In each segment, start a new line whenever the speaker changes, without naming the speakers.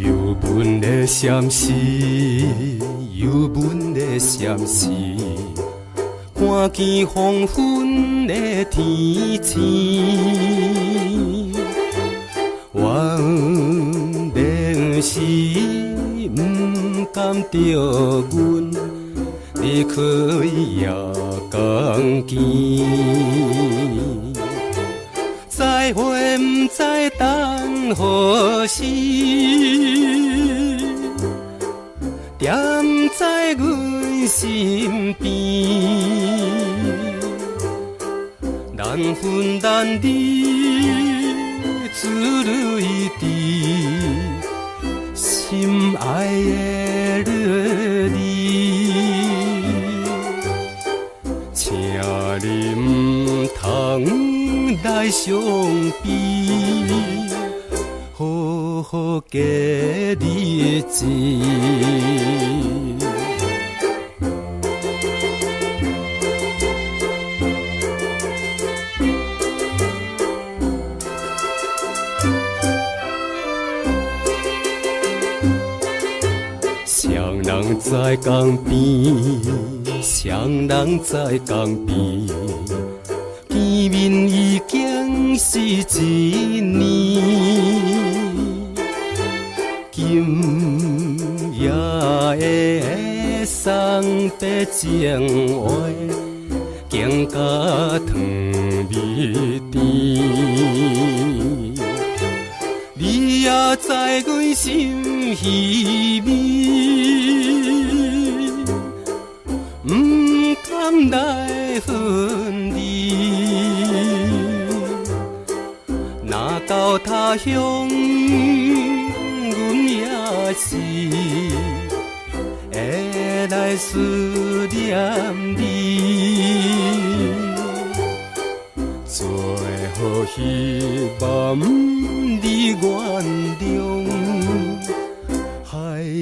忧闷的闪时，忧闷的闪时，看见黄昏的天星，原定是不甘着阮离开夜光见，再会不知等何时，踮在阮身边，难分难离，珠泪滴，心爱的你，请你唔通来伤悲，好好过日子。双人在江边，双人在江边，见面已经是一年。今夜的送别情话，更加糖蜜甜。你也知阮心稀微，不甘来分离。若到他乡，阮也是会来思念你。最后希望你原谅海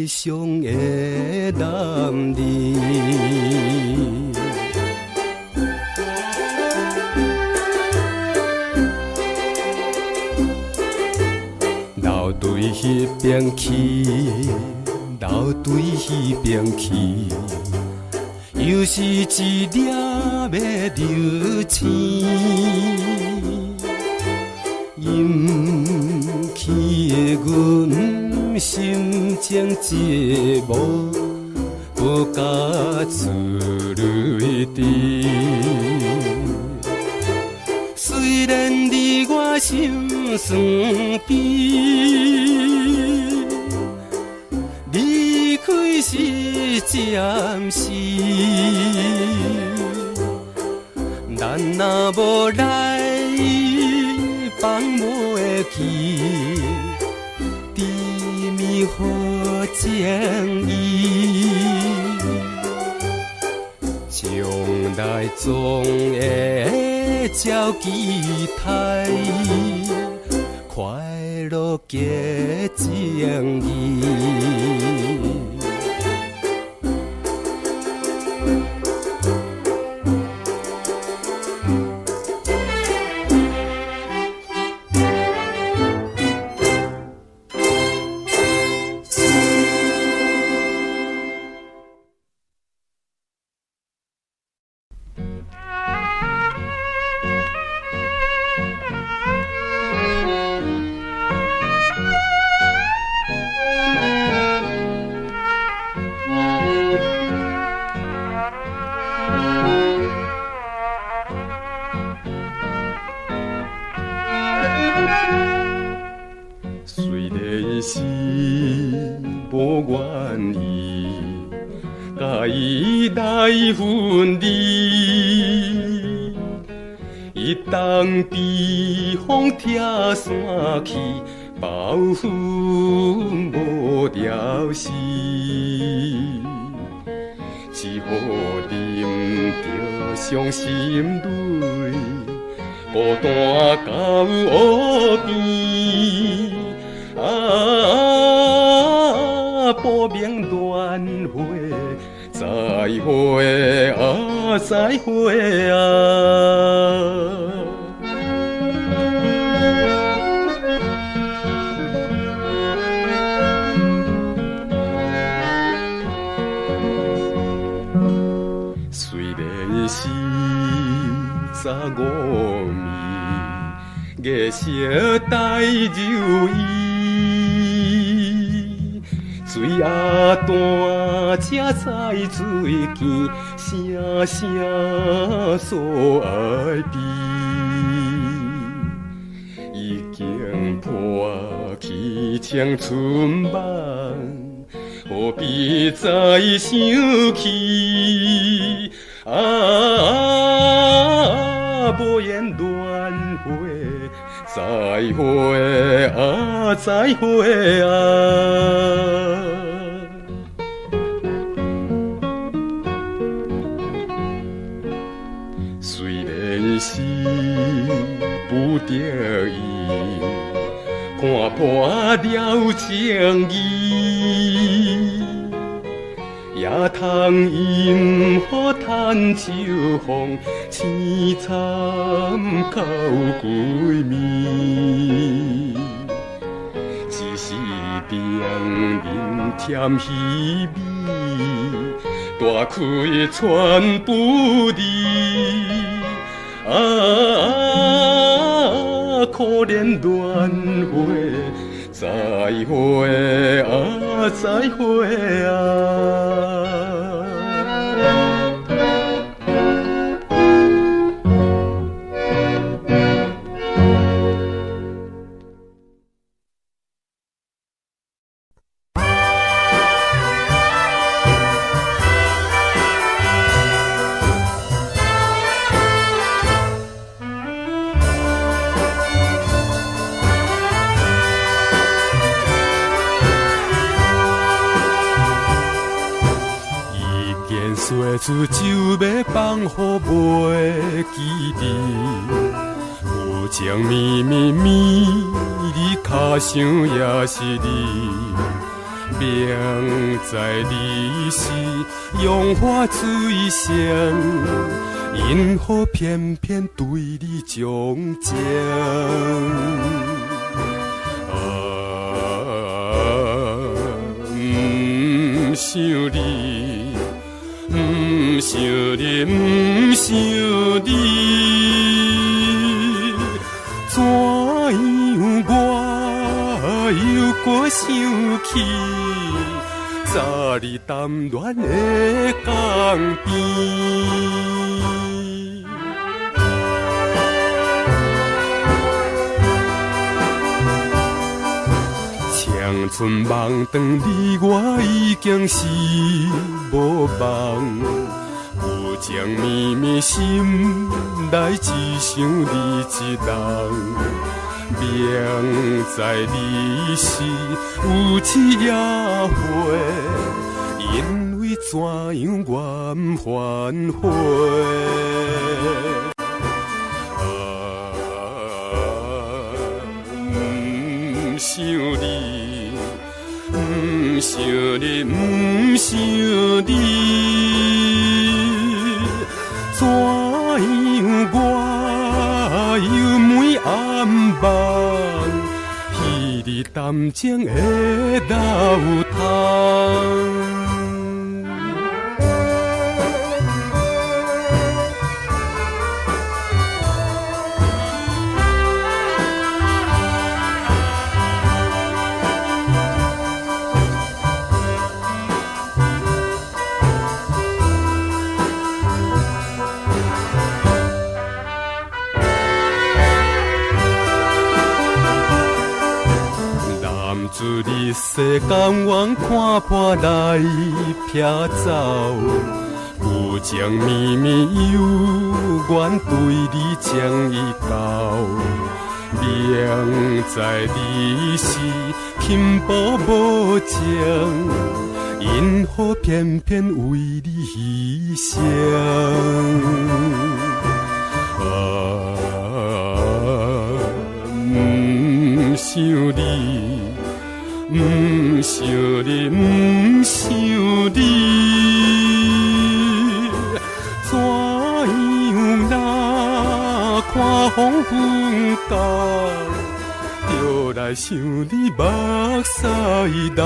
上的男儿。流对迄边去，流对迄边去，又是一粒要流星。引起的阮心情寂寞，不敢自泪滴。虽然离我心酸边，离开是暂时，咱若无来放袂记，甜蜜好情意，将来总会照期待，快乐结情义。虽然是无愿意，甲伊来分离，伊当避风拆山去，暴风无条丝，只好啉着伤心泪，孤单到湖边。不明乱花，再会啊，再会啊！五暝，月色带柔意。水啊淡，才知水见，声声所爱悲。已经破去青春梦，何必再想起？无言乱回，再会再会啊！虽然是不得已，看破了情义。也通因好叹秋风，凄惨到归暝。一时定人添虚味，大开全不离。可怜轮回。再会再会岁出就要放予袂记得，有情绵绵绵，你脚上也是你，明知你是用花水仙，因何偏偏对你钟情？不想你。不想你，不想你，怎样我又搁想起昨日谈恋的江边？青春梦断你，我已经是无梦。有情绵绵心内，只想你一人。明知你是有痴也会，因为怎样我不反悔？不想你。不想你，不想你，怎样我又每暗梦，彼日谈情的流淌。自你世间愿看破来撇走，有情绵绵有缘对你情已到，明知你是拼搏无情，因何偏偏为你牺牲？不想你。不想你，不想你，怎样若看风风干，就来想你目屎流。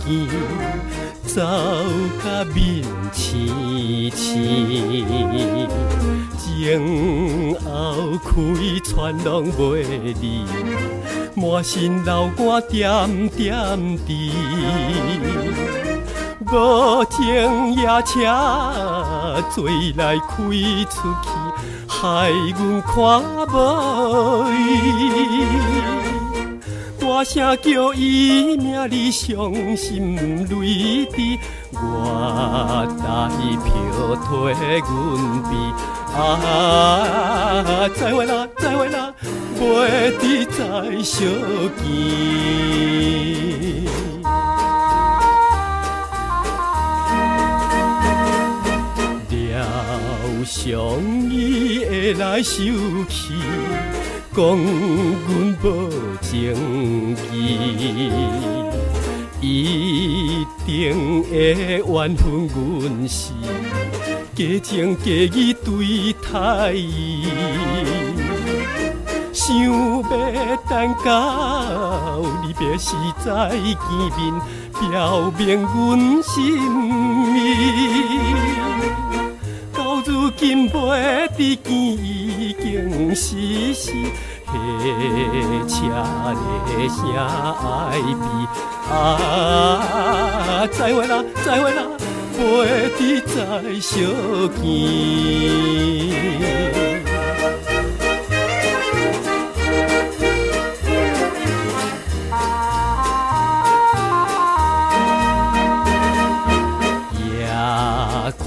见，走甲面青青，前后开穿拢袂离，满身流汗点点滴。无情夜车醉来开出去，害阮看无伊。大声叫伊名里伤心泪滴，我台票替阮比。再会啦，再会啦，袂得再相见。伤伊会来受气，讲阮无情义，一定会怨恨阮是假情假意对待伊，想要等到离别时再见面，表明阮心意。如今袂得见，已经死死，迄车的声爱悲。再会啦，再会啦，袂得再相见。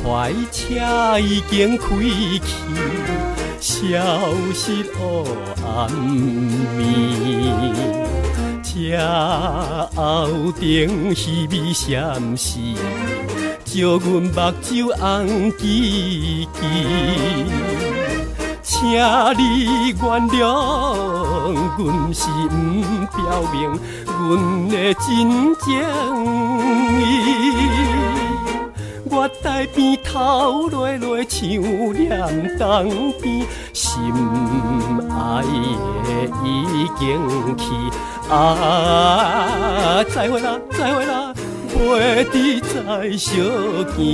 快车已经开去，消失黑暗暝。车后顶稀微闪烁，照阮目睭红记记。请你原谅，阮是不表明阮的真情意。我台边头落落像念东边，心爱的已经去。再会啦，再会啦，袂得再相见。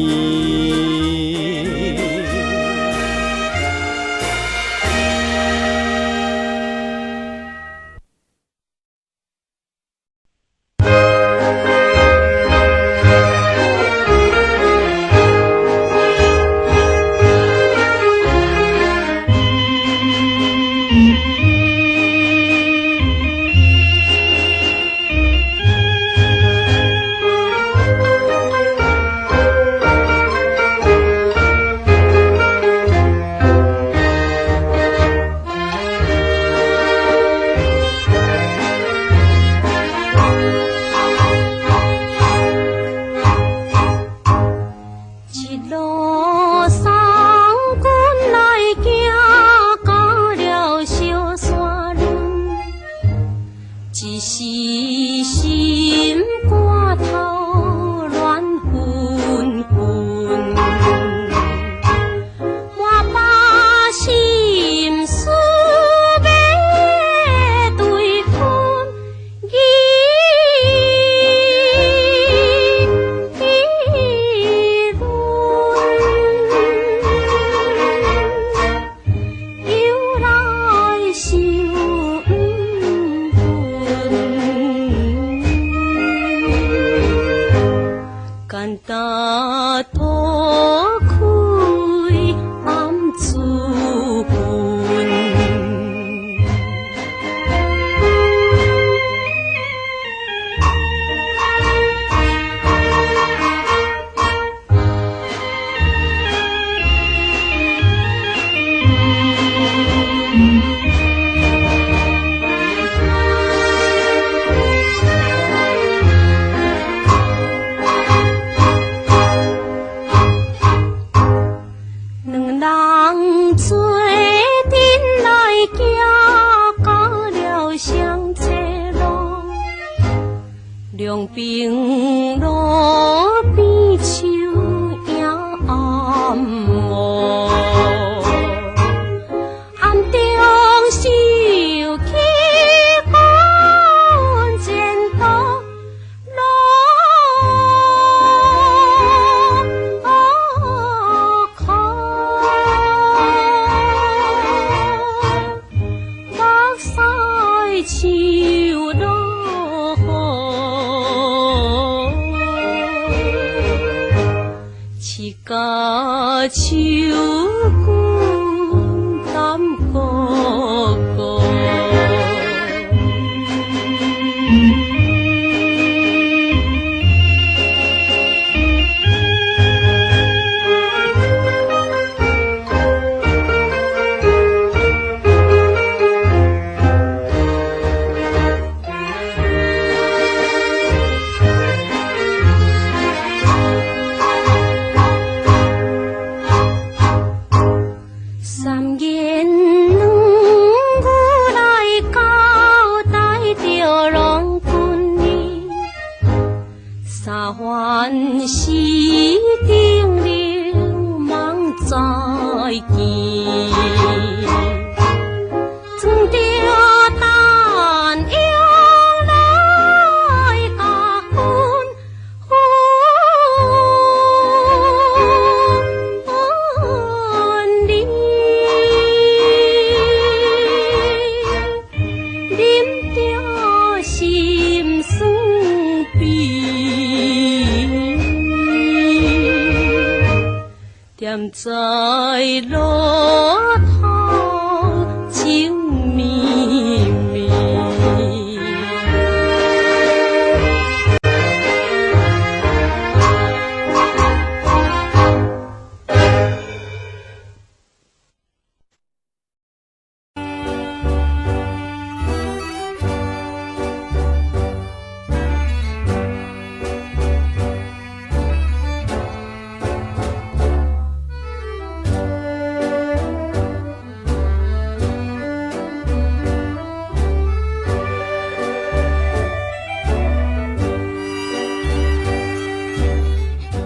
是甲秋君甘孤孤。欢喜叮铃忙再见，装着担忧来甲阮分离，饮着心酸悲。踮在路头情绵绵，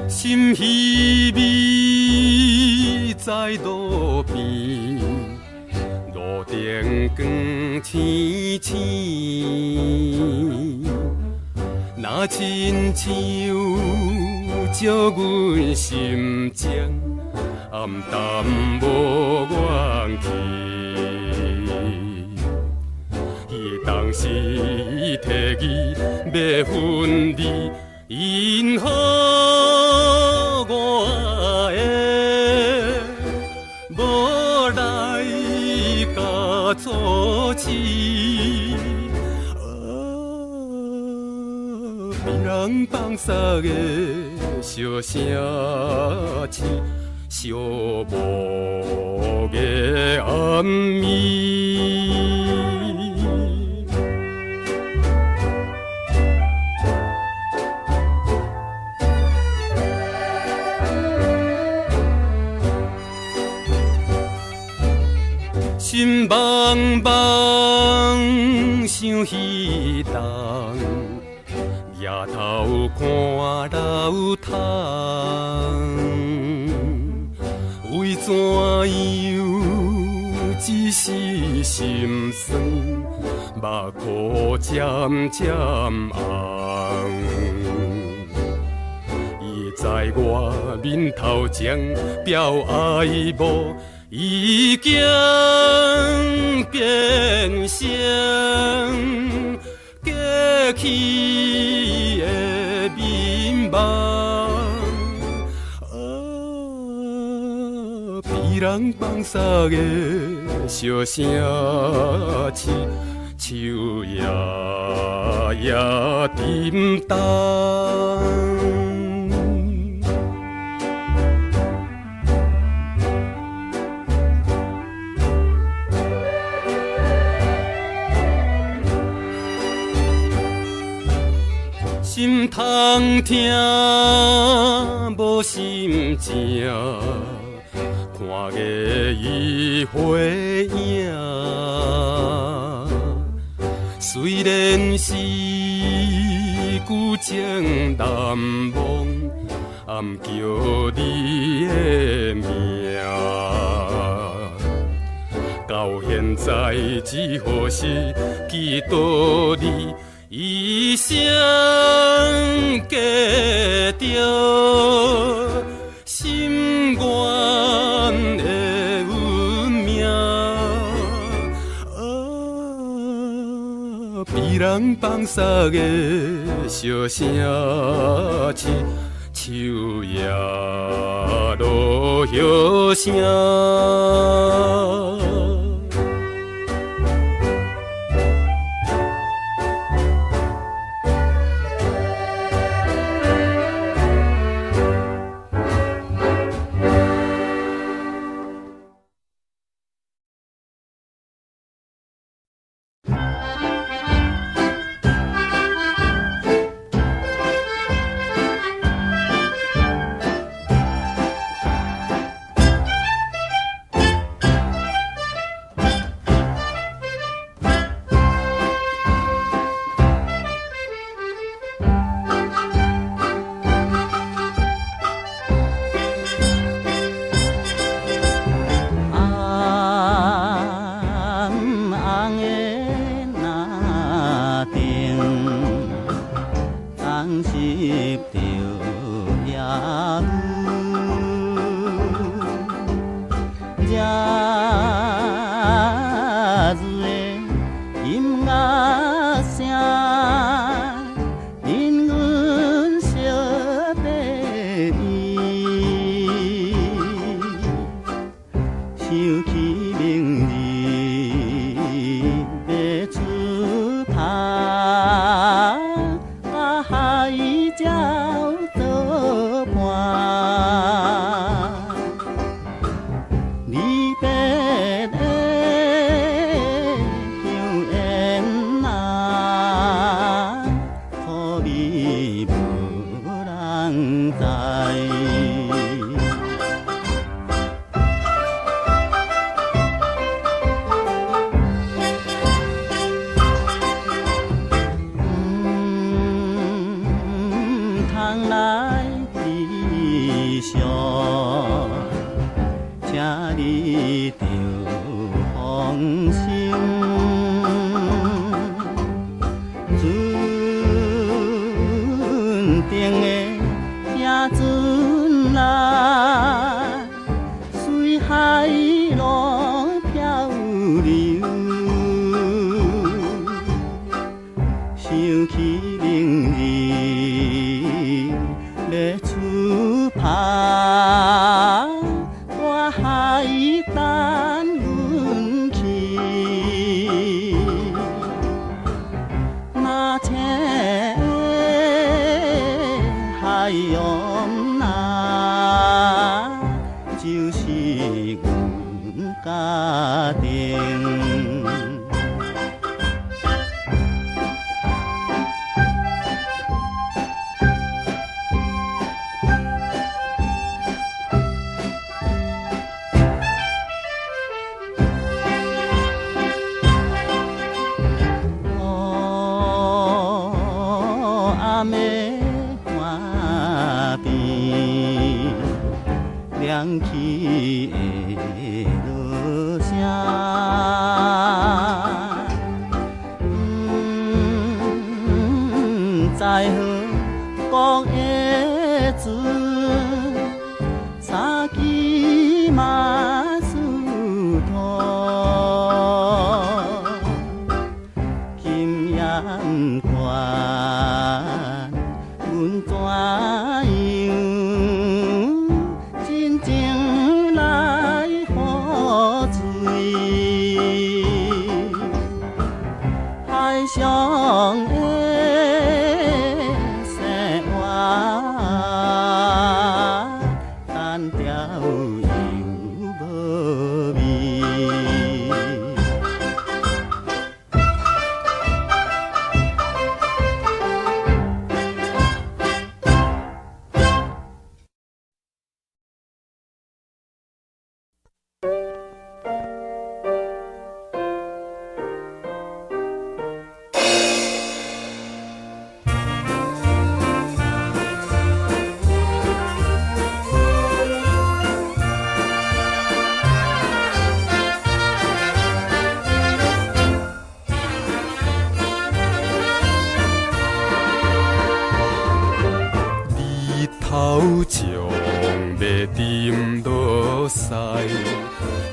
心稀微在路边，路灯光青青，若亲像照阮心情，暗淡无怨气。伊当时提议要分离。因好我的，无来甲阻止。别人放撒的笑声刺，寂寞的暗暝。心茫茫想彼当，夜头看流淌，为怎样只是心酸，目眶渐渐红。伊在我面头前表爱慕。已经变成过去的面目，别人放撒的笑声刺，树叶也沉重。心通听无心情，看月伊回影。虽然是旧情难忘，暗叫你的名。到现在只好是记住你。一生过着心愿的运命，别人放撒的笑声刺，树叶哟声。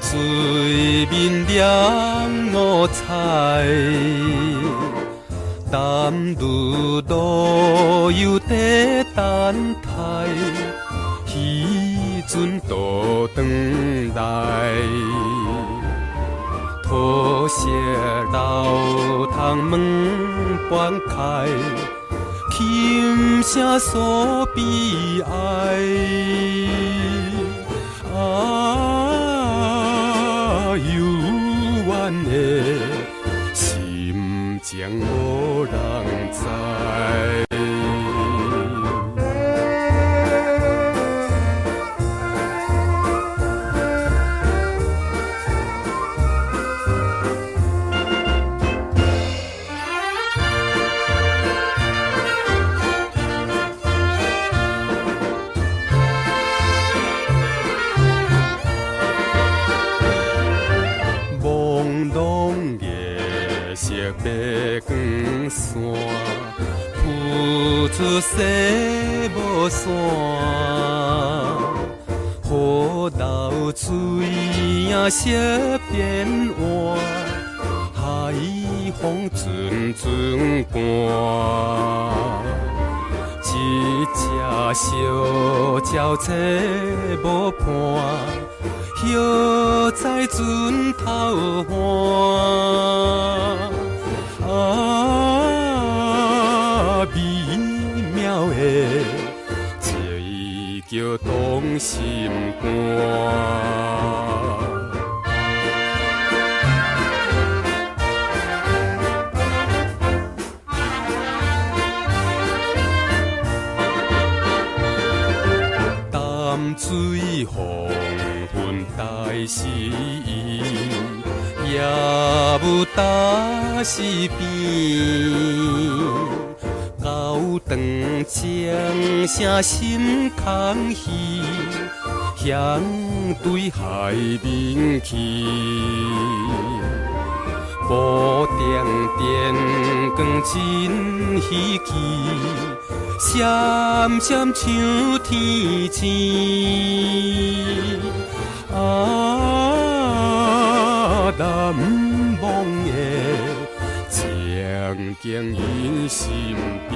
水面染五彩，淡如路游在等待。阵都转来，土色老窗门半开，轻声诉悲哀。幽怨的心情无人知。白光线，浮出西无山，雨流水影色变换，海风阵阵寒。一只小鸟找无伴，叶在船头岸。美妙的情意叫动心肝。淡水黄昏大诗意，夜雾大是变。高长江声心空虚，向对海面去。布点点光真稀奇，闪闪像天星。难忘的情景印心边。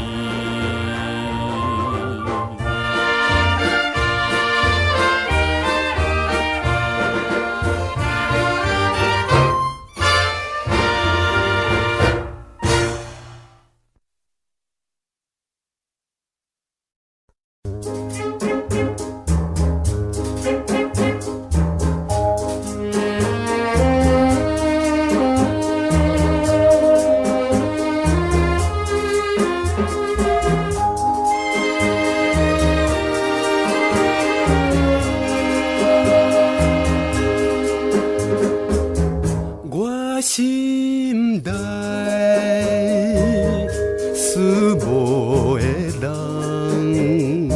心内思无的人，你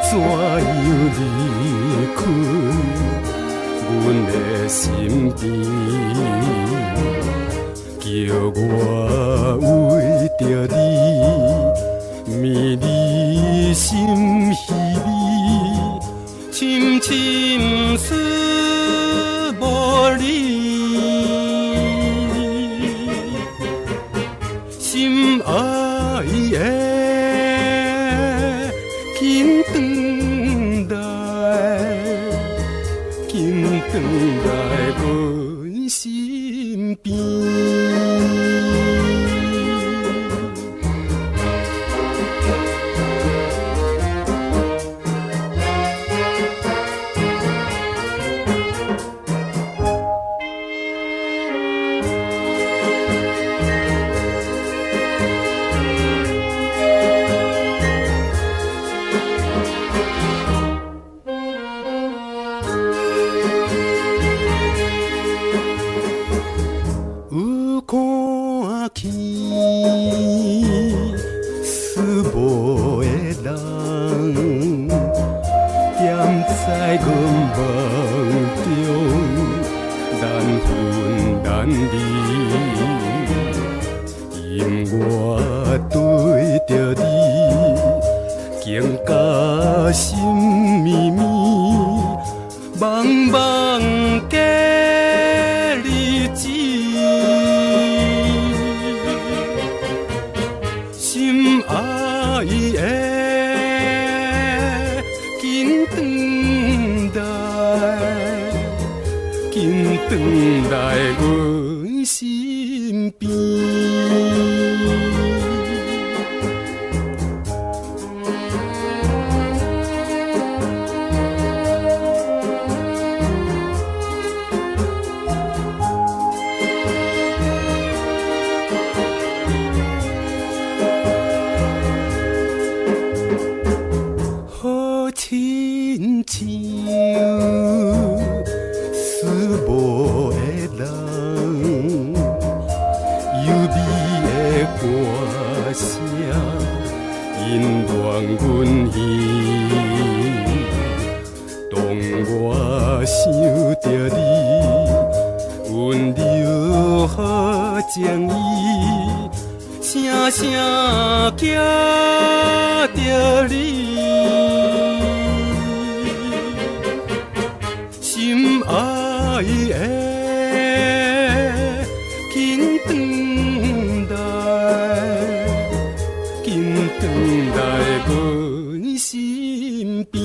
怎样离开阮的身边？叫我为着你，迷离心稀微，深深思无离。心爱的，紧转来，紧转来阮身边。心爱的，紧转转来阮身边。好亲像思无的人，优美的歌声引乱阮耳。当我想着你，温柔好情意，声声寄着你。心爱的，紧转来，紧转来阮身边。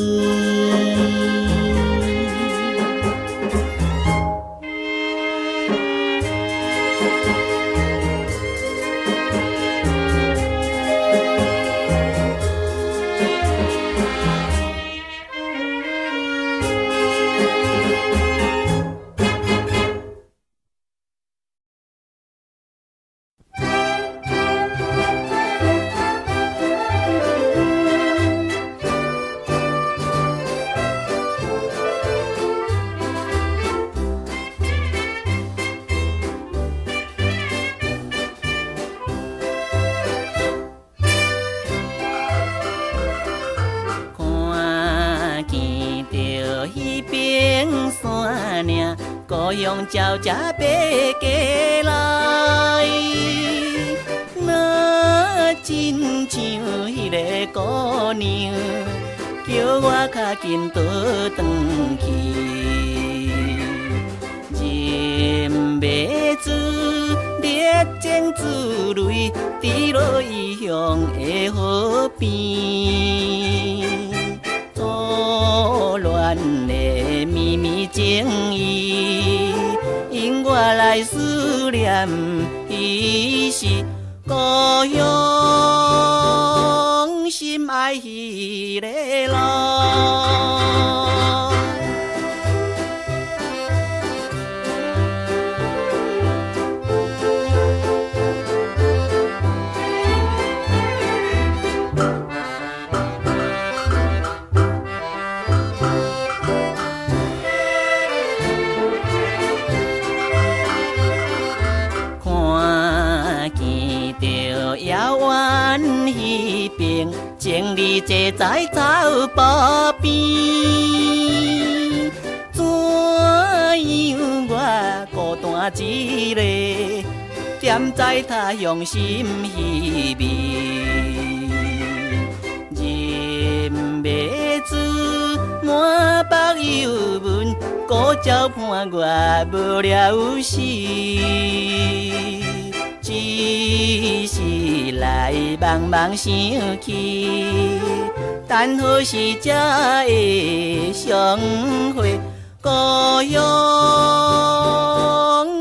故乡鸟只飞过来，若真像迄个姑娘，叫我较紧倒转去。人袂知烈情之泪，滴落异乡的河边。错乱的秘密情意，因我来思念，伊是故乡心爱迄个人。遥远迄边，情侣坐在草坡边，怎样我孤单一个，踮在他乡心稀微。人袂知满腹忧闷，故照盼我无了时。只是来茫茫想起，等何时才会相会？故乡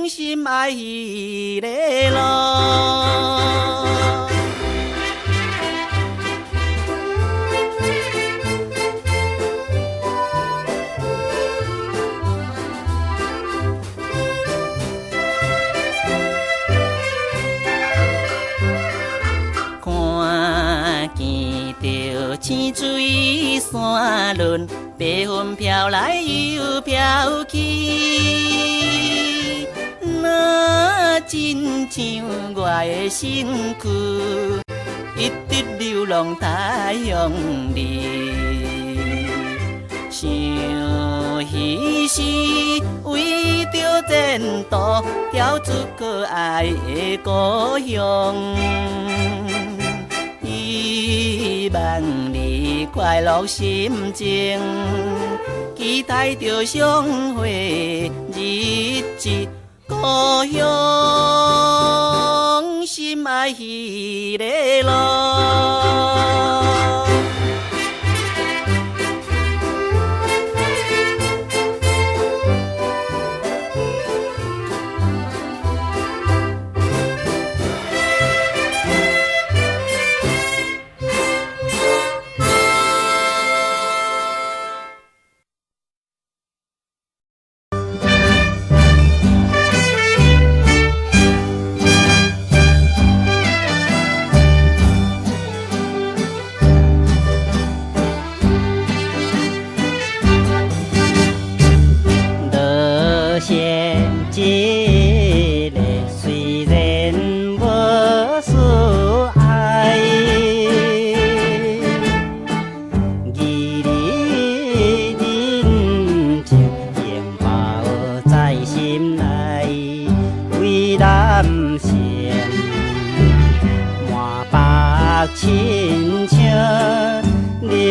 心爱迄个人。青水山峦，白云飘来又飘去。若真像我的身躯，一直流浪太阳里。想彼时为着前途，跳出可爱的故乡。希望你快乐心情，期待着相会日子，故乡心爱迄个人。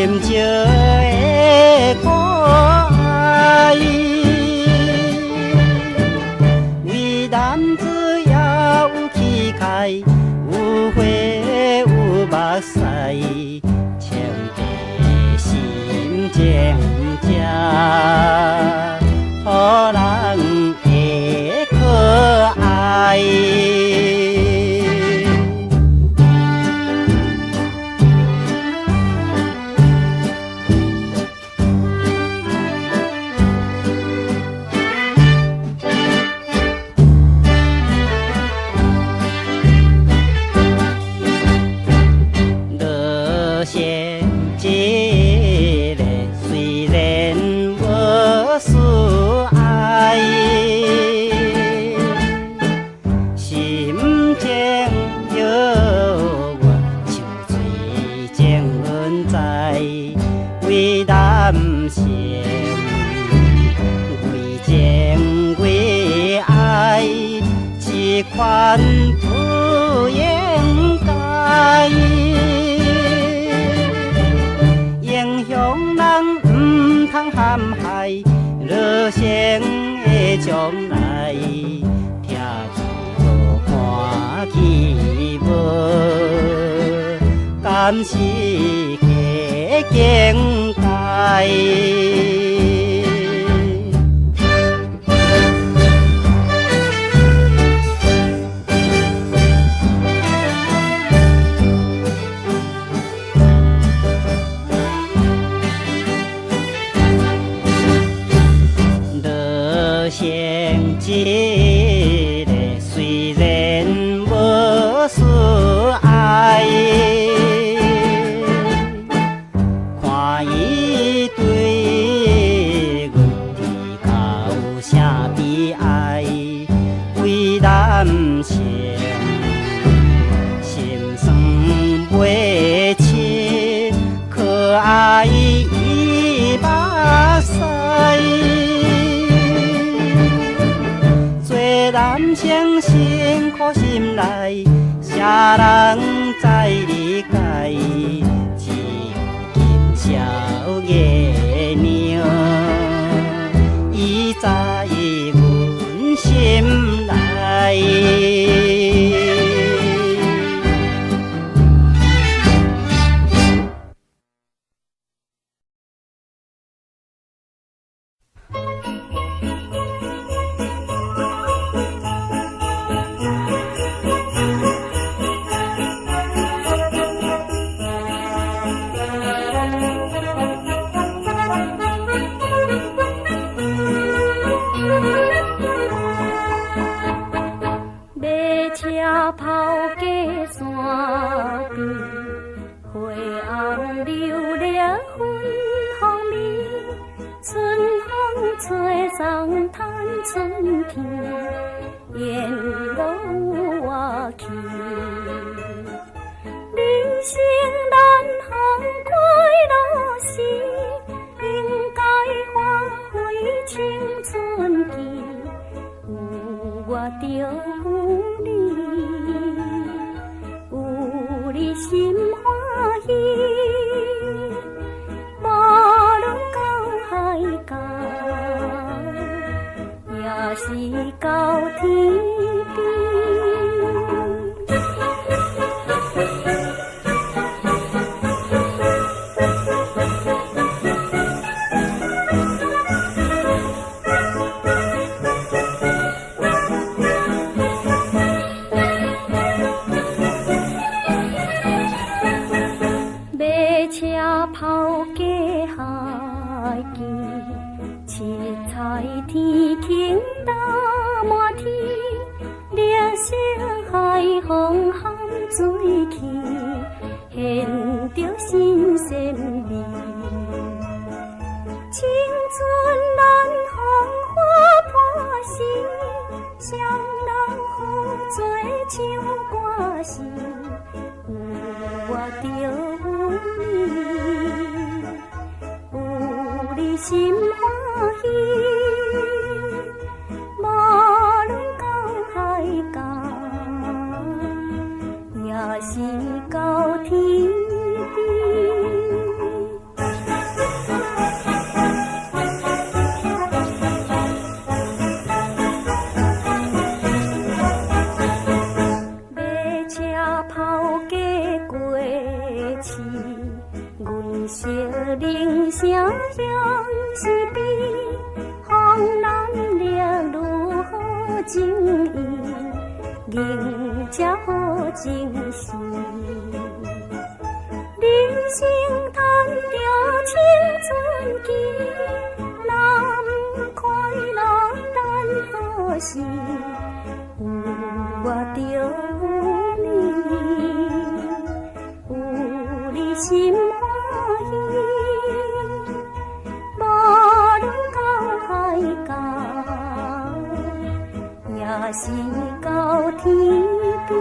深情的歌爱，为男子也有气概，有花有目屎，穿地心情正，予人会可爱。款不应该，英雄人唔通陷害，热心的将来，听起无看起无，敢是假境界。一个虽然无事爱，看伊对阮的较有啥悲哀，为男性心酸袂切，可爱伊目屎。男生辛苦心内，啥人在理解？只有金宵月娘，伊在阮心内。
是到天边。声声响是比风南烈如何情意，人才好情事。人生叹着青春期，若不快乐等何时？有我就有你，有你心欢喜。无论到海角，也是到天边。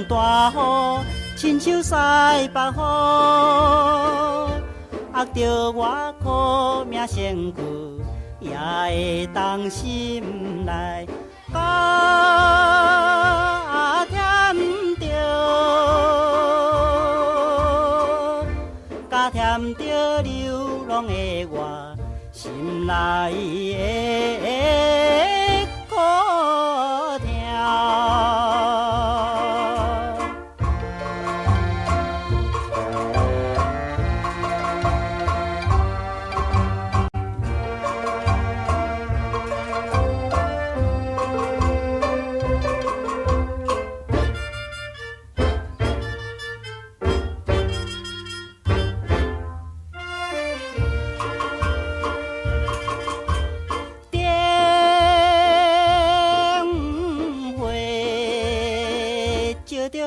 大雨，亲像西北风，压着我苦命身躯，也会当心内加添着流浪的我心内的苦痛。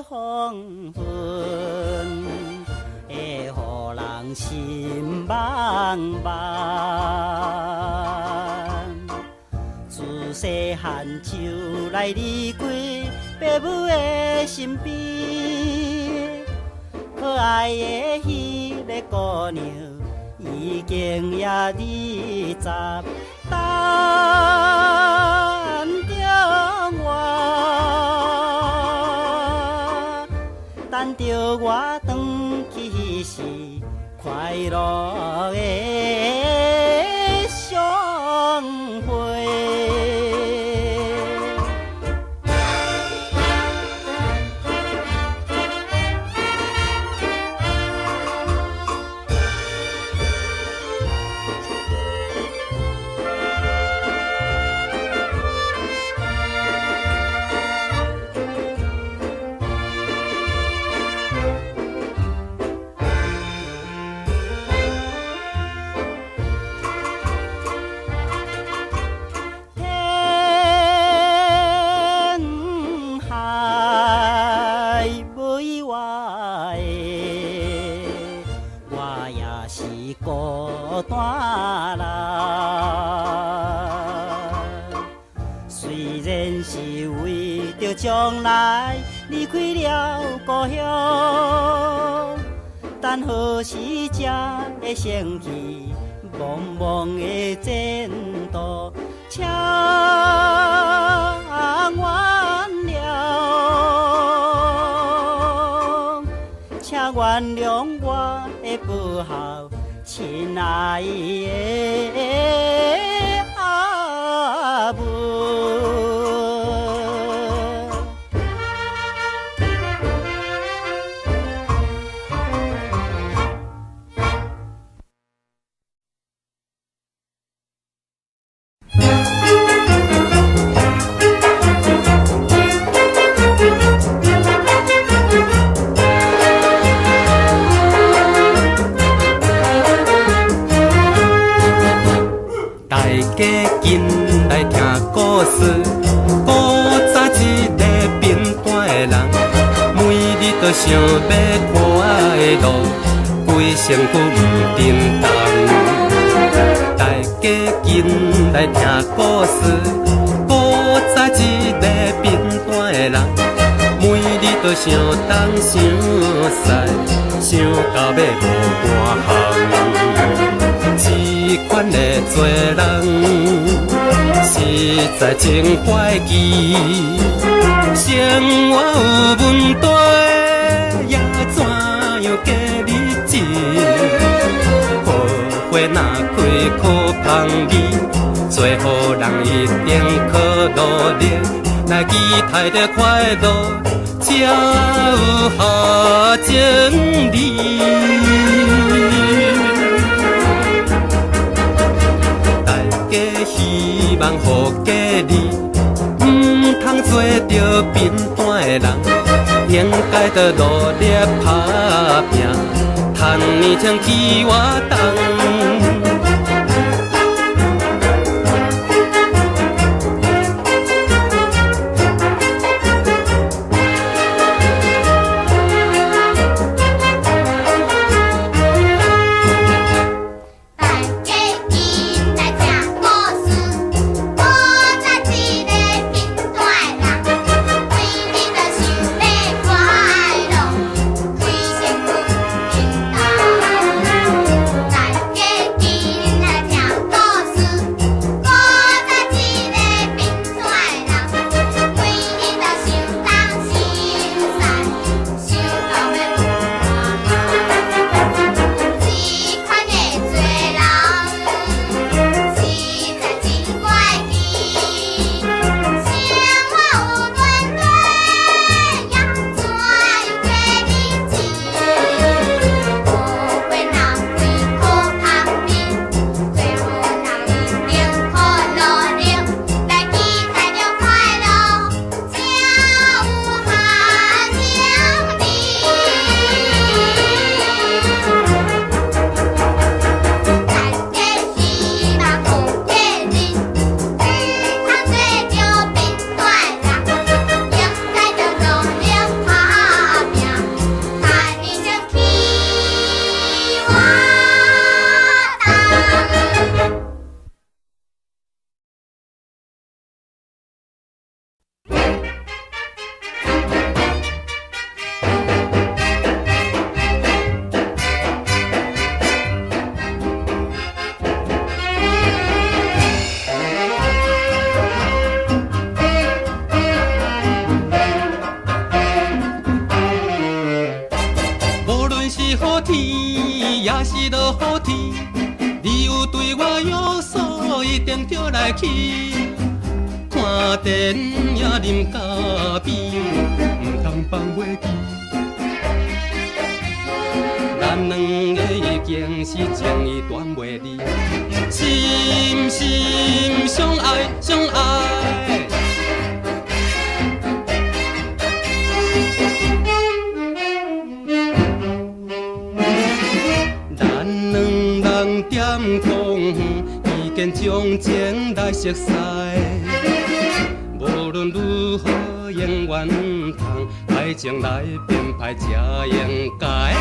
风云会予人心茫茫，自细汉就来离开爸母的身边，可爱的迄个姑娘已经也20等着我。等着我转去迄时，快乐的相会。将来离开了故乡，等何时才会升起茫茫的前途？请原谅，请原谅我的不孝，亲爱的阿母。
大着想要看的路，规身躯不振动。大家紧来听故事，古早一个贫寒的人，每日都想东想西，想到尾无半项。这款的做人，实在真怪奇。生活有问题，也怎样过日子？好花若开可芳味，最好人一定靠努力，来期待着快乐，才有下情理。大家希望好家己。通做着贫寒的人，应该着努力打拼，赚年前去活动。也是落雨天，你有对我约束，一定着来去。看电影啉咖啡，唔通放袂记。咱两个已经是情意断袂离，心心相爱相爱。点空已经将情来熟悉，无论如何永远唔通爱情来编排才应该。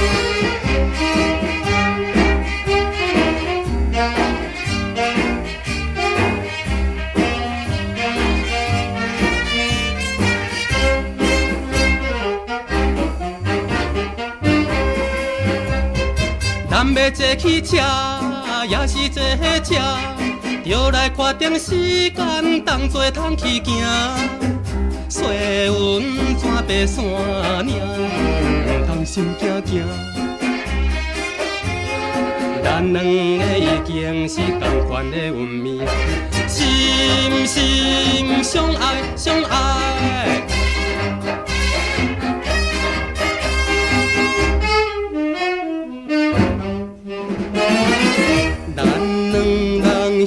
咱要坐汽车。也是坐火车，就来看定时间，当作通去行。细云转白山岭，唔通心惊惊。咱两个已经是同款的运命，心心相爱相爱。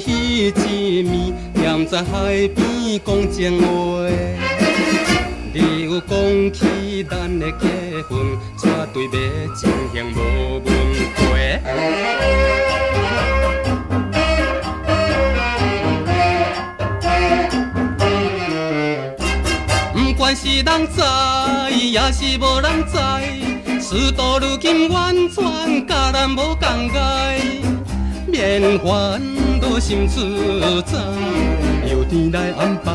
彼一暝，踮在海边讲情话，你有讲起咱的结婚，绝对要进行无问题。不管是人知也是无人知，事到如今完全甲咱无共解，免烦恼心自在，由天来安排。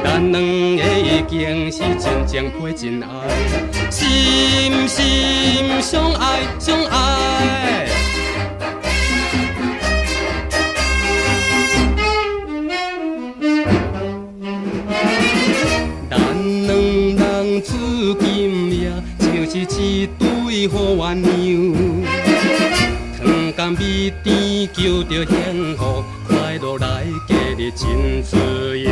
咱两个已经是真情配真爱，心心相爱相爱。至今也就是一对好鸳鸯，糖甘蜜甜求着幸福，快乐来加日真自由。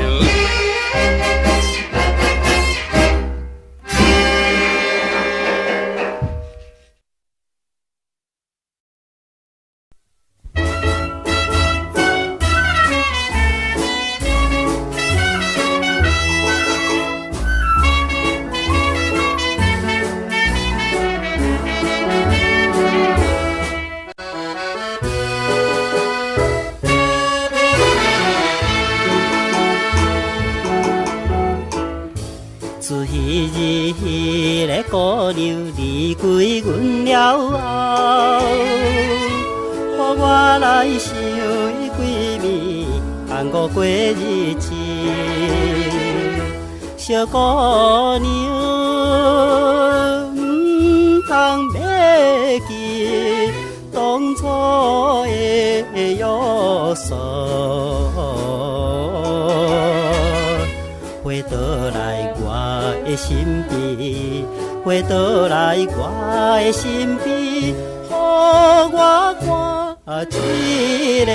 迄个姑娘离开阮了后，予我来想伊几暝安过过日子。小姑娘，通袂记当初的约束。回倒来我的身边，回倒来我的身边，予我看一个。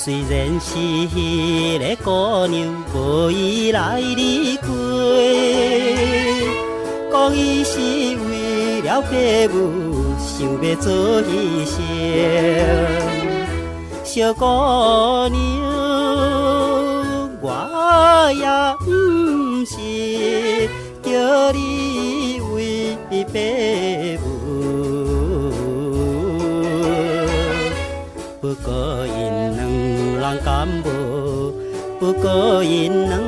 虽然是迄个姑娘无意来离开，讲伊是为了父母想要做牺牲。小姑娘，我也不是叫你为父母，不过因人敢无？不过因两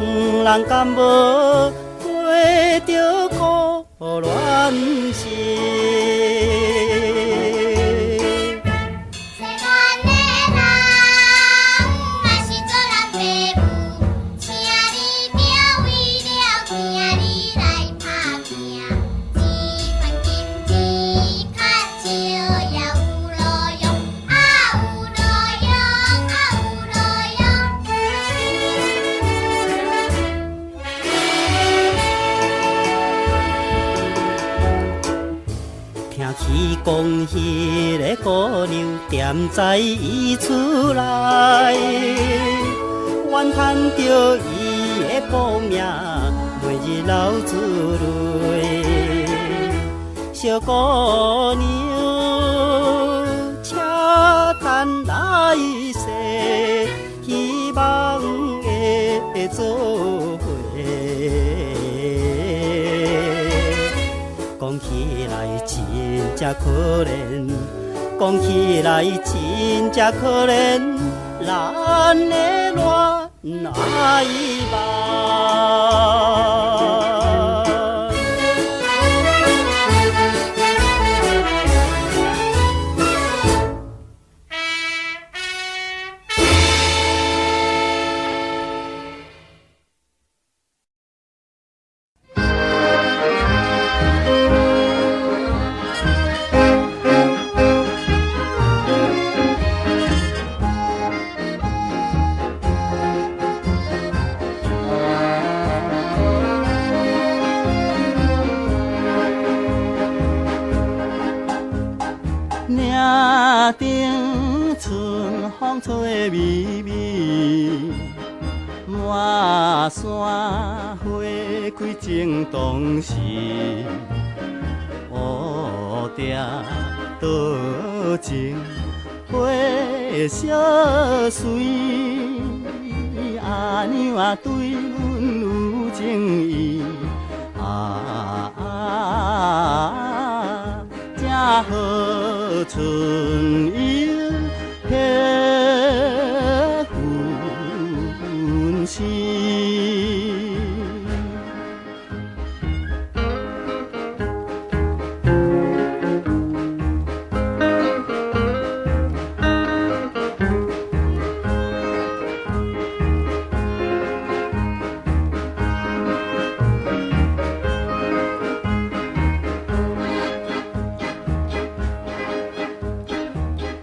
人敢无？陪着苦恋心。听讲迄个姑娘踮在伊厝内，怨叹着伊的苦命，每日流珠泪。小姑娘，请等来世，希望会做伙。讲起来真正可怜，讲起来真正可怜，咱的恋爱梦。山山花开正当时，乌蝶倒情花相随。阿娘啊，对阮有情意，正好春游结婚时。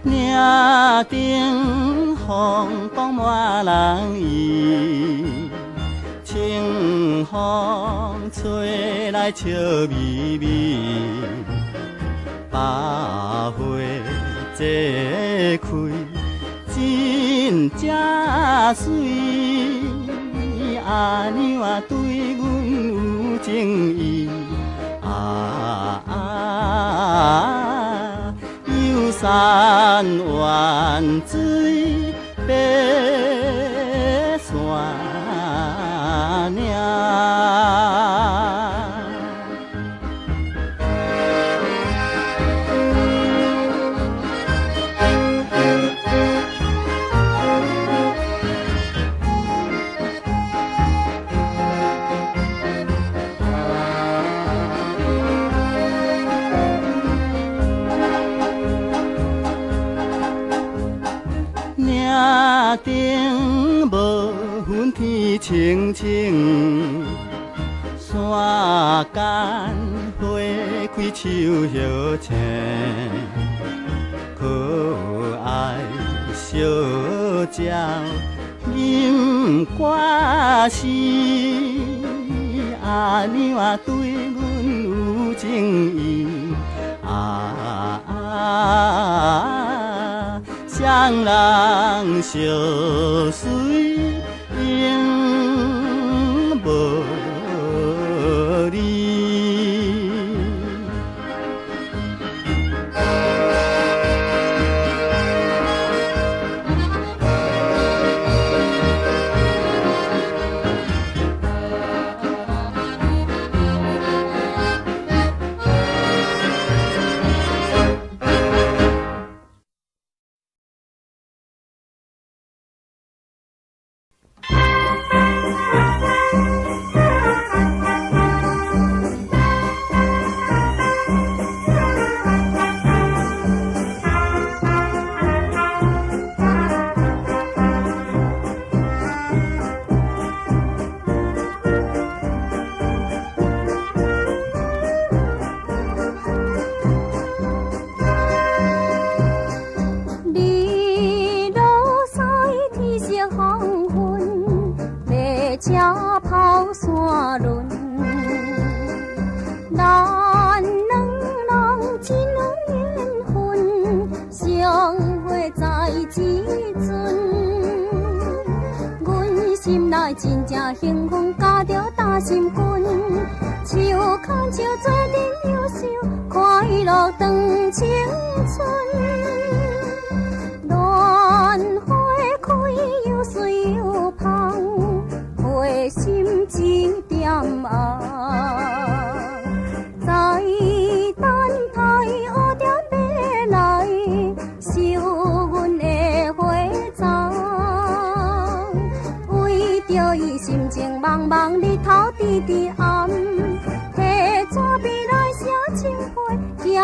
岭顶风光满人意，清风吹来笑眯眯，百花齐开，真正水。阿娘啊，对阮有情意，游山玩水爬山岭顶无云天青青，山间花开树叶青，可爱小鸟吟歌诗。阿娘啊，对阮有情意，双人相随永无离。
真正幸福，加着大心君，手牵手做阵忧愁，快乐长青春。乱花开又水又芳，花心一点红。在等待乌蝶飞来，收阮的花丛。着伊心情茫茫，日头直直暗，摕纸笔来写情话，寄予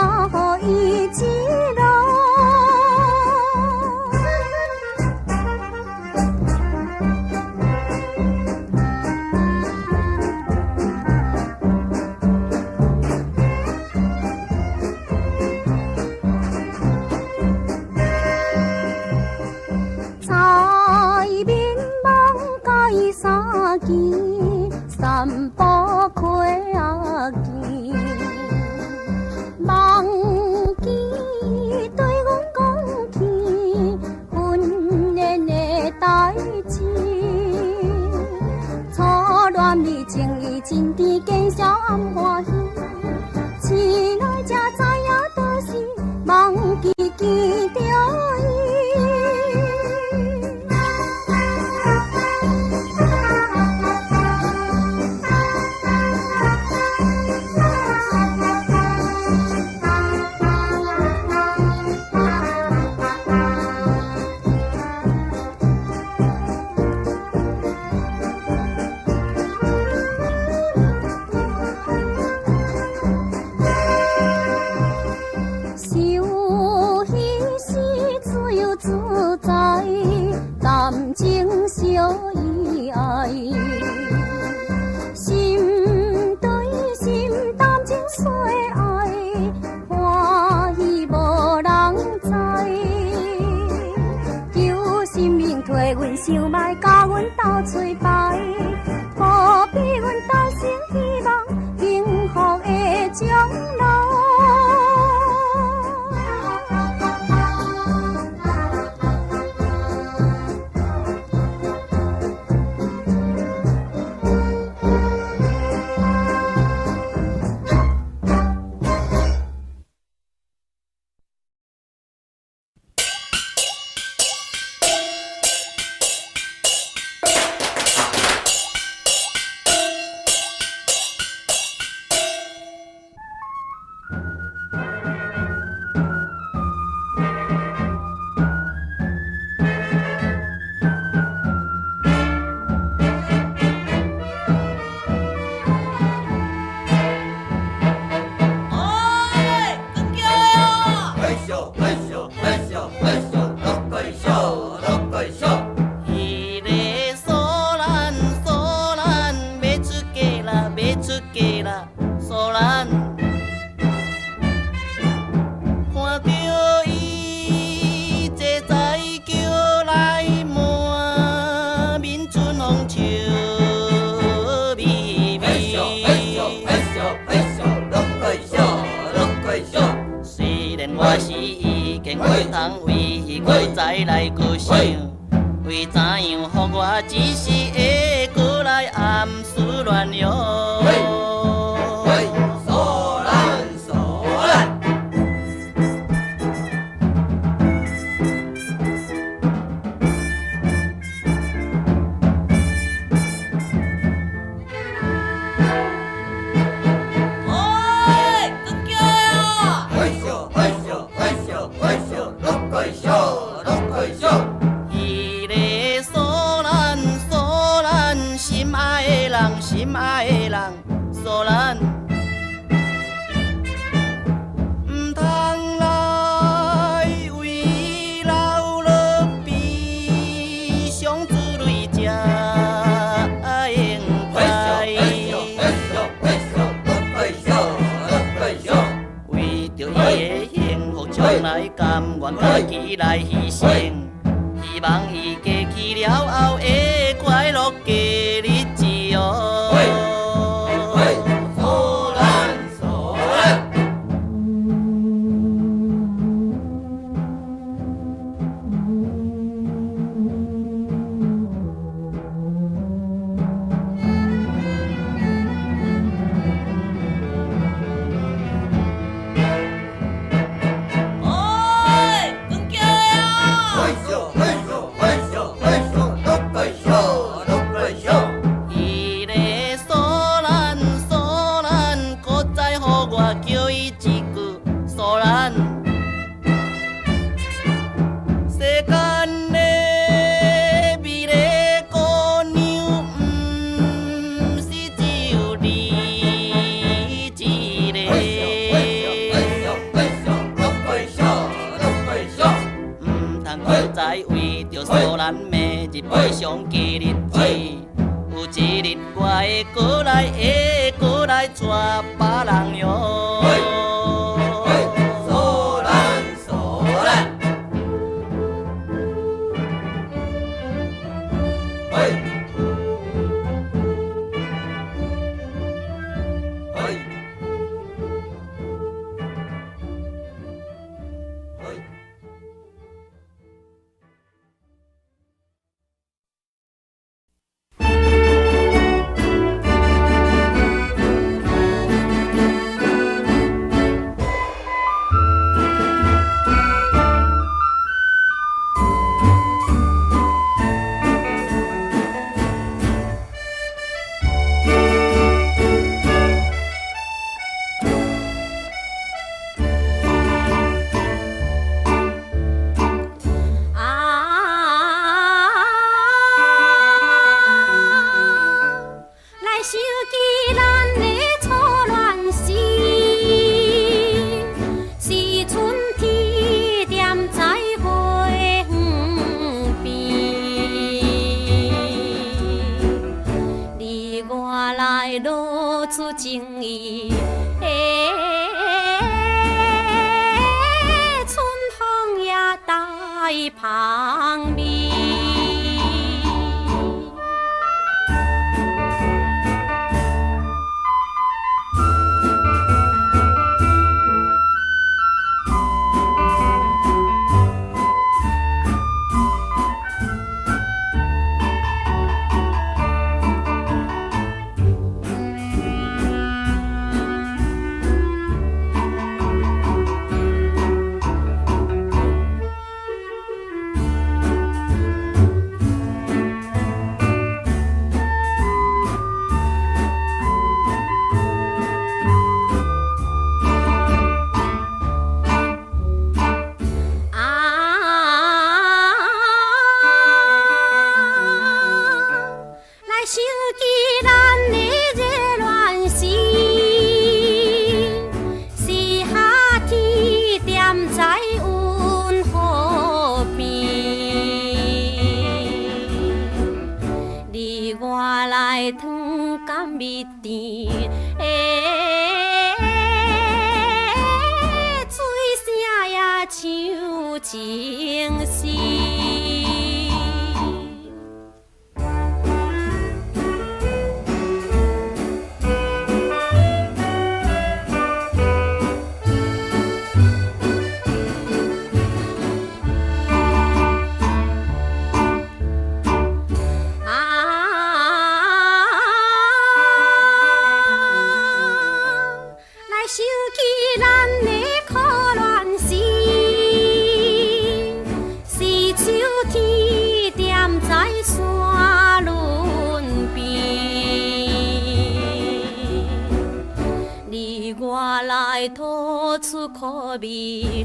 伊一路。三步开啊见，望见对阮讲起婚姻的代志。男女情义真甜，今宵暗欢喜。醒来才知影，倒是梦记见着伊。想卖甲阮斗嘴巴，何必阮大声希望幸福的将来？
来搁想，为怎样，予我只是会搁来暗思乱想。心爱的人，所咱唔通来为老了悲伤之泪才应该。为着伊的幸福，将来甘愿家己来牺牲，希望伊过去了后会快乐过日子哦。悲伤过日子，有一日我会过来带别人哟。
来露出情意。春风也带芳味。蜜甜水声也像情诗。吐出苦味，月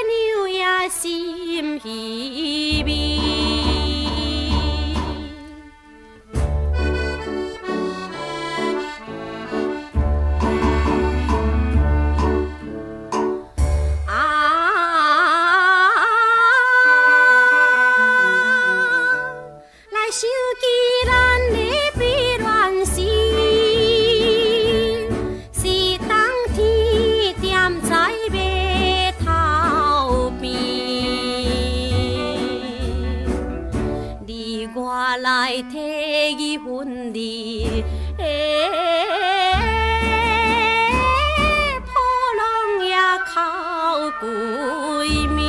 娘也心稀微。来想起咱的悲恋时。我来替伊分离，破浪也哭归暝。